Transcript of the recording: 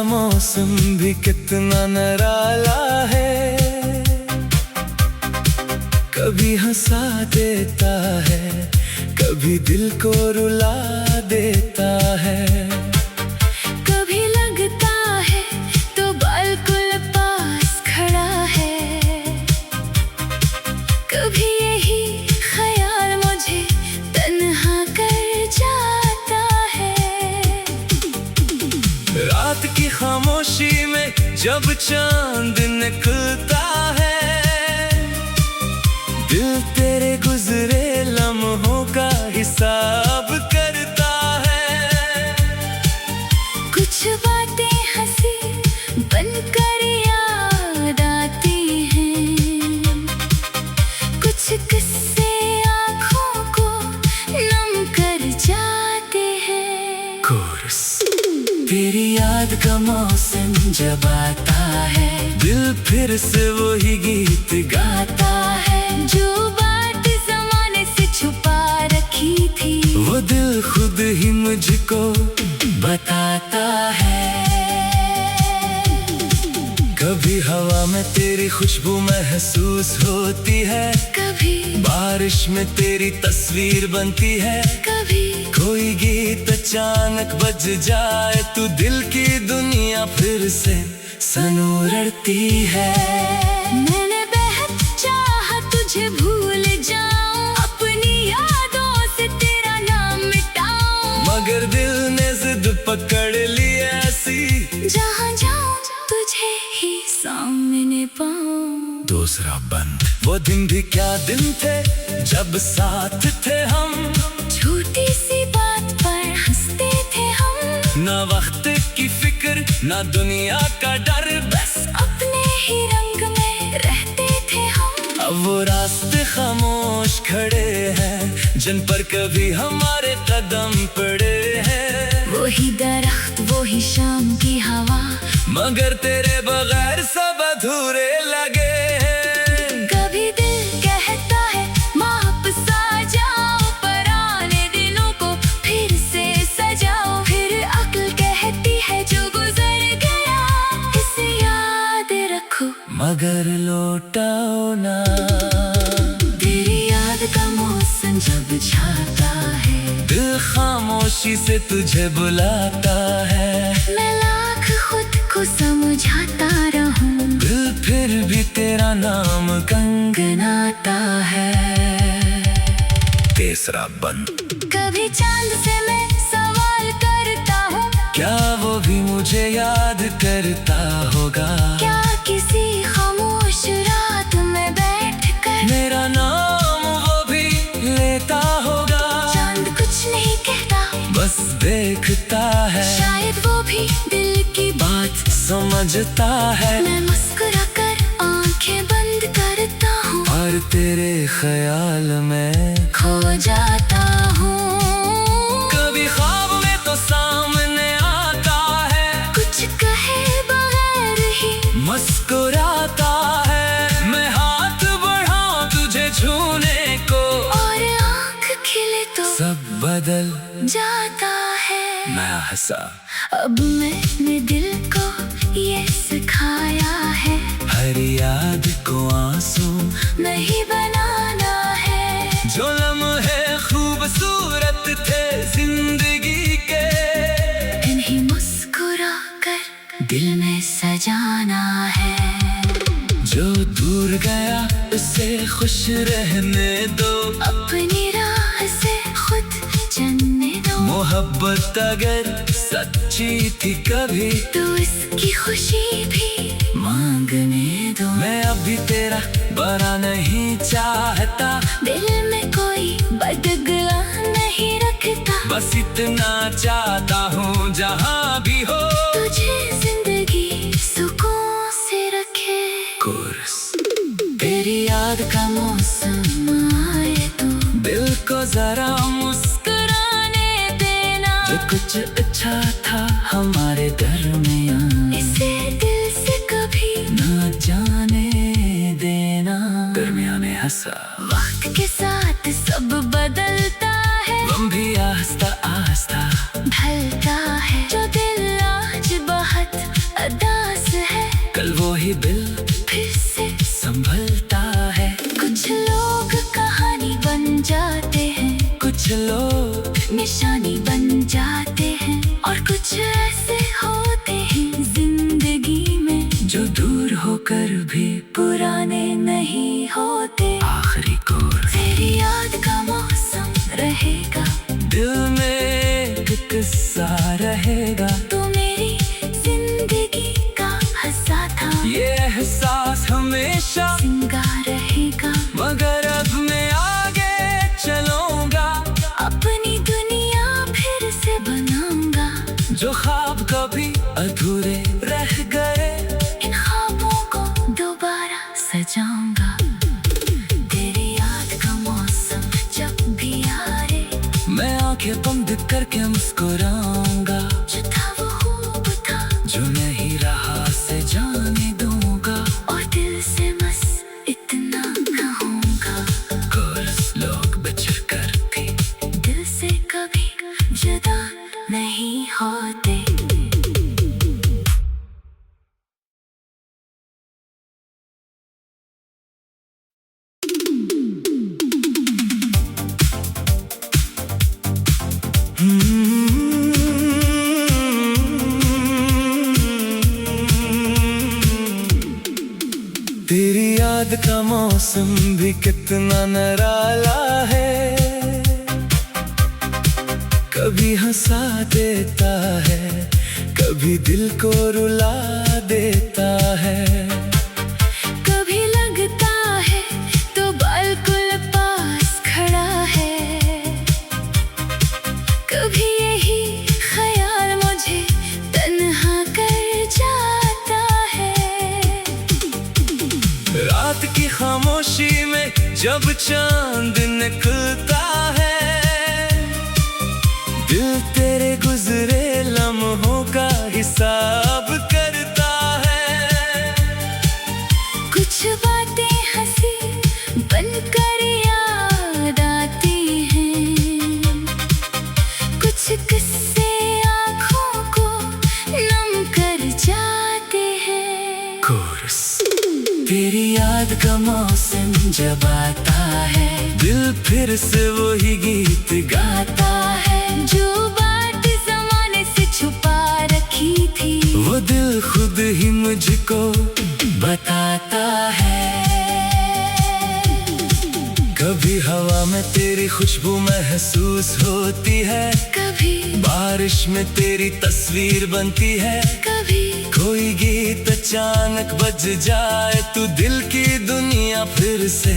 मौसम भी कितना निराला है, कभी हंसा देता है, कभी दिल को रुला देता है। कभी लगता है तो बिल्कुल पास खड़ा है, कभी यही ख्याल मुझे तन्हा कर जाता है। रात की खामोशी में जब चांद निकलता है, दिल तेरे गुजरे लम्हों का हिसाब करता है। कुछ बातें हंसी बनकर याद आती हैं, कुछ किस्से आँखों को नम कर जाते हैं। कोरस। तेरी याद का मौसम जब आता है, दिल फिर से वही गीत गाता है। जो बात ज़माने से छुपा रखी थी, वो दिल खुद ही मुझको बताता है। कभी हवा में तेरी खुशबू महसूस होती है, कभी बारिश में तेरी तस्वीर बनती है, कभी कोई गीत अचानक बज जाए तो दिल की दुनिया फिर से सनूरती है। मैंने बेहद चाहा तुझे भूल जाऊं, अपनी यादों से तेरा नाम मिटाऊं, मगर दिल ने जिद पकड़ ली ऐसी, जहाँ जाऊं तुझे ही सामने पाऊं। दूसरा बंद। वो दिन भी क्या दिन थे जब साथ थे हम, छोटी सी बात पर हंसते थे हम, ना वक्त की फिक्र ना दुनिया का डर, बस अपने ही रंग में रहते थे हम। अब वो रास्ते खामोश खड़े हैं जिन पर कभी हमारे कदम पड़े हैं। वही दरख्त वही शाम की हवा, मगर तेरे बगैर सब अधूरे लगे हैं। कभी दिल कहता है वापस आ जाओ, पुराने दिनों को फिर से सजाओ, फिर अक्ल कहती है जो गुजर गया इसे याद रखो, मगर लौटाओ ना। तेरी याद का मौसम जब छाता है, दिल खामोशी से तुझे बुलाता है, मैं लाख खुद को समझाता रहूं, दिल फिर भी तेरा नाम गनगनाता है। तीसरा बंद। कभी चांद से मैं सवाल करता हूँ, क्या वो भी मुझे याद करता होगा? क्या किसी खामोश रात में बैठकर मेरा नाम वो भी लेता होगा? चांद कुछ नहीं कहता, बस देखता है, शायद वो भी दिल की बात समझता है। मैं मुस्कुरा कर आंखें बंद करता हूँ, और तेरे ख्याल में खो जाता हूँ। कभी ख्वाब में तो सामने आता है, कुछ कहे बगैर ही मुस्कुराता है, मैं हाथ बढ़ाऊं तुझे छूने को, और आँख खिले तो सब बदल जाता है। मैं हंसा। अब मैंने दिल को ये सिखाया है, हर याद को आंसू नहीं बनाना है। जो लम्हे खूबसूरत थे जिंदगी के, इन्हीं मुस्कुरा कर दिल में सजाना है। जो दूर गया उसे खुश रहने दो, अपनी राह से खुद चलने दो, मोहब्बत अगर सच्ची थी कभी तो इसकी खुशी भी मांगने दो। मैं अभी तेरा बना नहीं चाहता, दिल में कोई बदगला नहीं रखता, बस इतना चाहता हूँ जहाँ भी हो तुझे जिंदगी सुकून से रखे। कोरस। तेरी याद का मौसम आए तो दिल को जरा मुस्कुराने देना, जो कुछ अच्छा था हमारे दरमियान इसे दिल से कभी ना जाने देना। दरमियाने हंसा। वक्त के साथ सब बदलता है, गम भी आस्ता आस्ता ढलता है। जो दिल आज बहुत उदास है, कल वो ही दिल फिर से संभलता है। कुछ लोग कहानी बन जाते हैं, कुछ लोग निशानी बन जाते हैं, और कुछ ऐसे होते हैं जिंदगी में जो दूर होकर भी पुराने नहीं होते। आखिरी कोर तेरी याद का मौसम रहेगा, दिल में एक किस्सा रहेगा। तू मेरी जिंदगी का हिस्सा था, ये एहसास हमेशा सिंगार रहेगा। मगर अब मैं आगे चलूंगा, अपनी दुनिया फिर से बनाऊंगा, जो ख्वाब कभी अधूरे रह गए इन ख्वाबों को दोबारा सजाऊंगा। तेरी याद का मौसम जब भी आए, मैं आंखें बंद करके मुस्कुराऊंगा। जो था वो खूब था, जो नहीं रहा से जाने दूंगा। और दिल से बस इतना कहूंगा, कुछ लोग बिछड़ कर भी दिल से कभी जुदा नहीं होते। तेरी याद का मौसम भी कितना निराला है, कभी हंसा देता है, कभी दिल को रुला देता है। कभी लगता है तो बिल्कुल पास खड़ा है, कभी यही ख्याल मुझे तन्हा कर जाता है। रात की खामोशी में जब चांद निकलता है, दिल तेरे गुजरे लम्हों का हिसाब करता है। कुछ बातें हंसी बनकर याद आती हैं, कुछ किस्से आँखों को नम कर जाते हैं। कोरस तेरी याद का मौसम जब आता है, दिल फिर से वही गीत गाता है जो बात जमाने से छुपा रखी थी, वो दिल खुद ही मुझको बताता है। कभी हवा में तेरी खुशबू महसूस होती है, कभी बारिश में तेरी तस्वीर बनती है, कभी कोई गीत अचानक बज जाए तो दिल की दुनिया फिर से